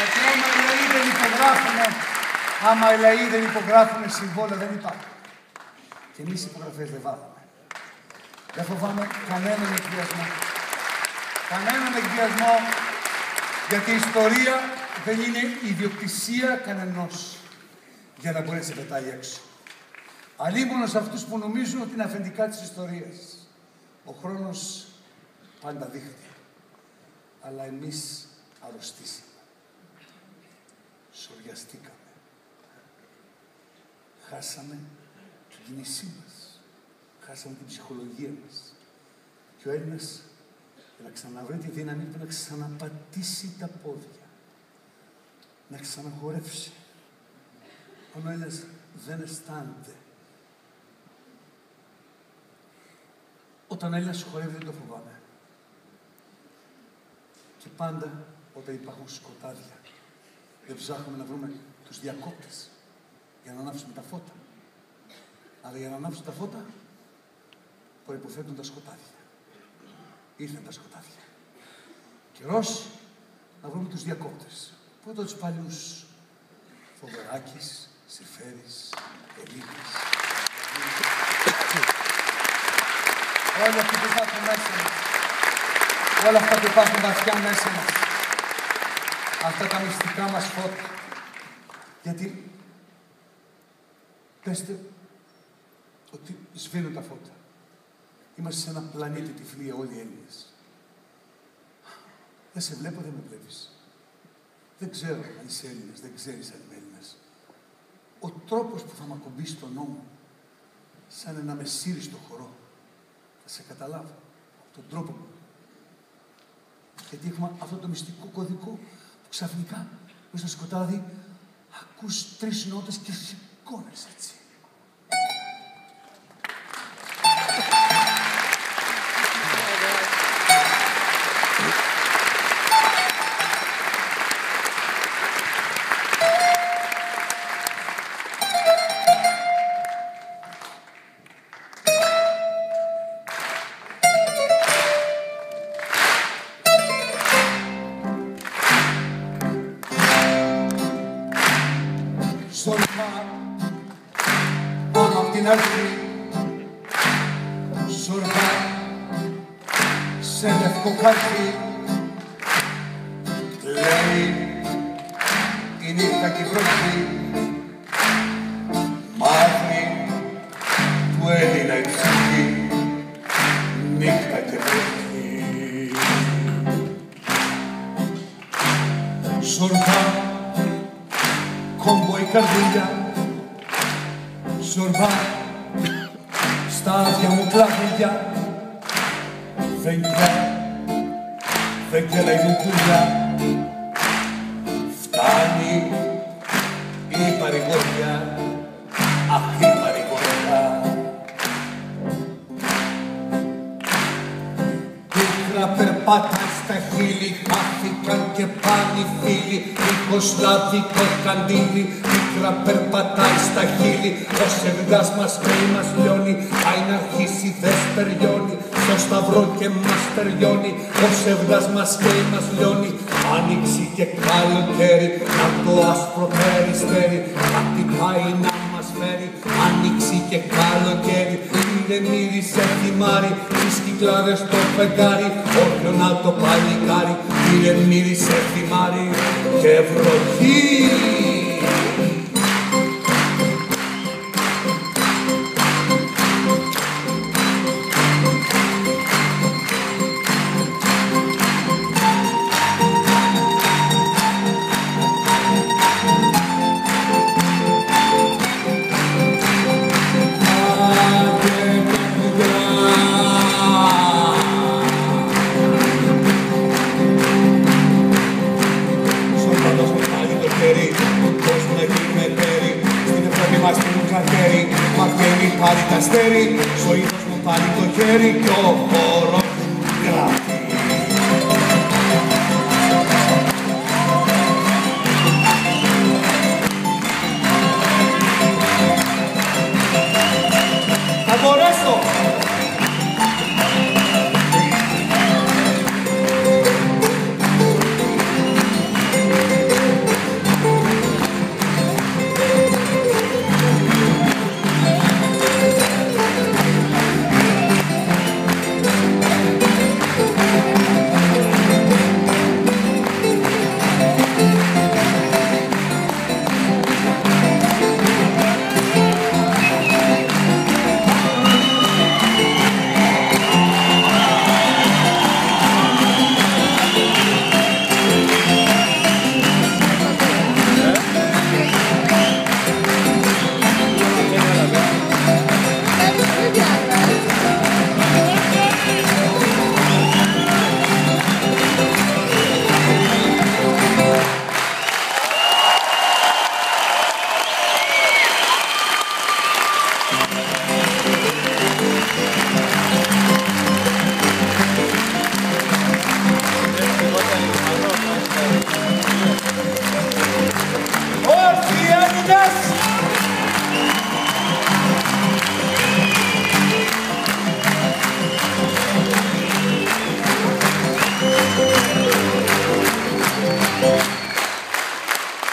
Γιατί άμα οι λαοί δεν υπογράφουν συμβόλαια, δεν υπάρχουν. Και εμείς υπογραφές δεν βάλαμε. Δεν φοβάμαι κανέναν εκβιασμό. Κανέναν εκβιασμό, γιατί η ιστορία δεν είναι ιδιοκτησία κανενός για να μπορεί να σε πετάει έξω. Αλίμονο σε αυτούς που νομίζουν ότι είναι αφεντικά της ιστορίας. Ο χρόνος πάντα δείχνει. Αλλά εμείς αρρωστήσαμε. Σοριαστήκαμε. Χάσαμε την κίνησή μας. Χάσαμε την ψυχολογία μας. Και ο Έλληνας, για να ξαναβρει τη δύναμη του, να ξαναπατήσει τα πόδια. Να ξαναχορεύσει. Ο Έλληνας δεν αισθάνεται. Όταν Έλληνας χορεύει δεν το φοβάμαι. Και πάντα όταν υπάρχουν σκοτάδια, δεν ψάχνουμε να βρούμε τους διακόπτες για να ανάψουμε τα φώτα. Αλλά για να ανάψουν τα φώτα, προϋποθέτουν τα σκοτάδια. Ήρθαν τα σκοτάδια. Καιρός να βρούμε τους διακόπτες. Πρώτα τους παλιούς. Φοβεράκης, Σεφέρης, Ελίγης. Όλα αυτά που υπάρχουν μέσα μας. Όλα αυτά που υπάρχουν βαθιά μέσα μας. Αυτά τα μυστικά μας φώτα. Γιατί πέστε ότι σβήνουν τα φώτα. Είμαστε σε ένα πλανήτη τυφλοί όλοι οι Έλληνες. Δεν σε βλέπω, δεν με βλέπεις. Δεν ξέρω αν είσαι Έλληνας, δεν ξέρεις αν είμαι Έλληνας. Ο τρόπος που θα με ακουμπήσει στον νόμο, σαν να με σύρει στο χορό, θα σε καταλάβω. Τον τρόπο μου. Γιατί έχουμε αυτό το μυστικό κωδικό που ξαφνικά, μέσα στο σκοτάδι, ακούς 3 νότες και σηκώνεσαι έτσι. Σορβά σε λευκό χαρτί, λέει η νύχτα και η βροχή, μαύρη του Έλληνα η ψυχή, νύχτα και βροχή. Σορβά κόμπο η καρδιά, σορβά στα άδεια μου κλαδιά, δεν γέλα η λουκούλια, φτάνει η παρηγοριά, αχ η παρηγοριά. Πίκρα περπάτα στα χείλη, χάθηκαν και πάνε οι φίλοι, δίχως λάδι και καντήλι. Πίκρα περπατάει στα χείλη, ο σεβδάς μας κρύει μας λιώνει, πάει να αρχίσει δεν στεριώνει, στο σταυρό και μας στεριώνει, ο σεβδάς μας κρύει μας λιώνει. Άνοιξη και καλοκαίρι, να το άσπρο περιστέρι, κάτι πάει να μας φέρει. Άνοιξη και καλοκαίρι, είναι μύρισε θυμάρι, τις κυκλάδες το φεγγάρι, όποιο να το παλικάρι, είναι μύρισε θυμάρι και βροχή. Πάρει τα αστέρι, στο είδος μου πάρει το χέρι κι ο χώρος γράφει. Θα μπορέσω!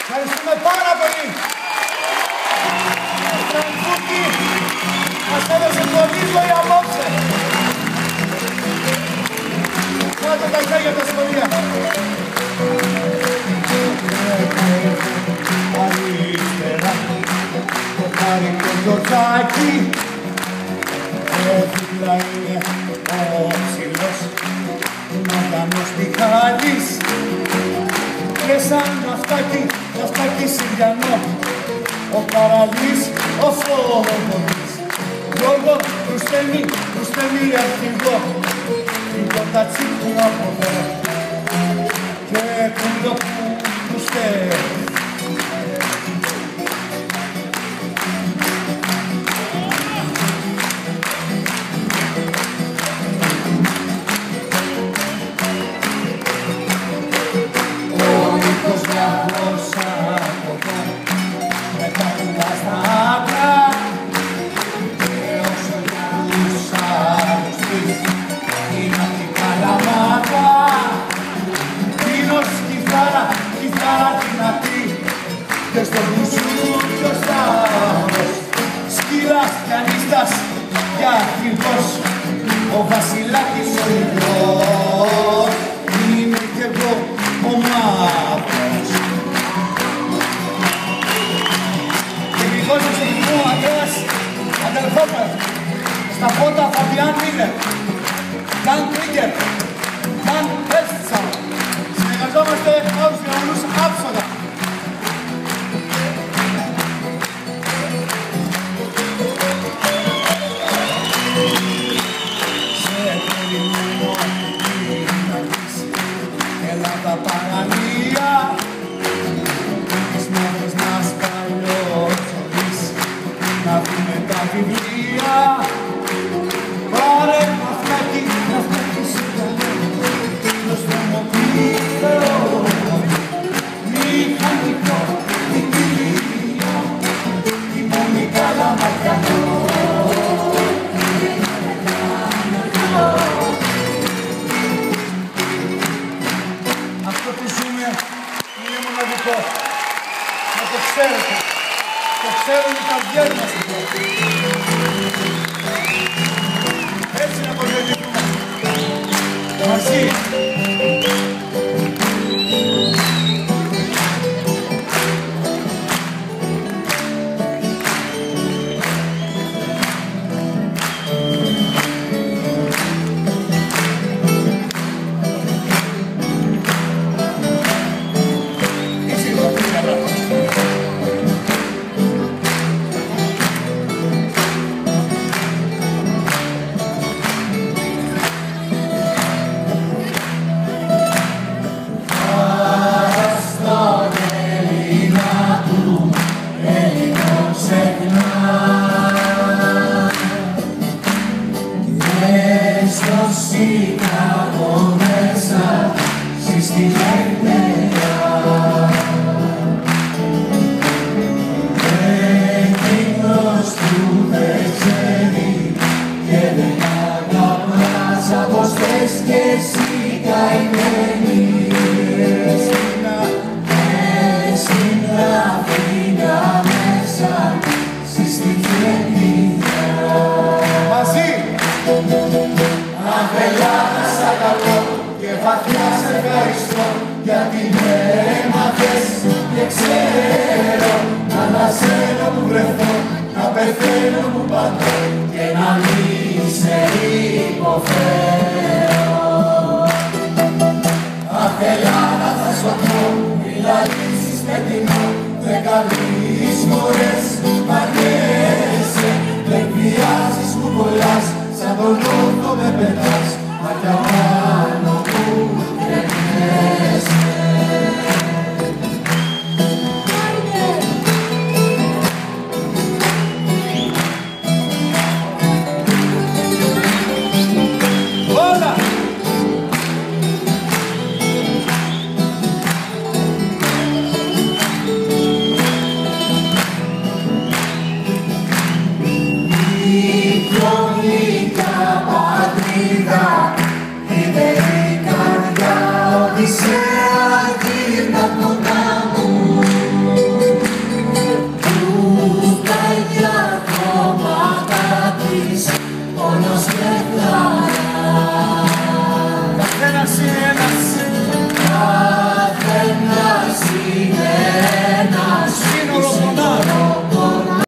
Ευχαριστούμε πάρα πολύ. Ο Φραγκούκη μας έδωσε πολύ ζωή απόψε. Κάτω τα χέρια τα σχολεία. Αριστερά το χάρι το Γιορτζάκι. Δίπλα είναι ο ψηλός Μαγανός Μιχάλης. Και σαν ναυτάκι Συριανό, ο Παραλής, ο Φόβολης. Γιώργο, Ρουστέμι αρχηγό, την κοτατσί που από εδώ και κούντο που στέλνει. Και στο μπουσούκιο στάρος, σκύλας πιανίστας και αρχηγός, ο Βασιλάκης ο ιδρός, είμαι κι εγώ ο μαύρος. Και λιγός του συνηθμού Αντρέας Αντελφόπερ, στα φώτα Φαβιάν Μίλερ, Γκάν Τρίγκερ, Γκάν Πέστσα. Συνεργαζόμαστε όλους και όλους άψογα. Τα παραλία τις μόνες μας παλιότσολης να δούμε τα βιβλία. Πάρε αυτάκι Συντανό στο μοπίδεο μηχανικό δικηλία η μόνη Καλαμαρκανό. Αυτό που ζούμε είναι μοναδικό. Να το ξέρετε. Το ξέρουν οι καρδιές μας εδώ. Έτσι να απογειωθούμε. Μαζί. Γιατί με έμαθες και ξέρω να αναζένω που βρεθώ, να πεθαίνω που πατώ και να μην σε υποφέρω. Αχ, Ελλάδα θα σωθώ, μη λαλήσεις με τιμώ, δεν καλεί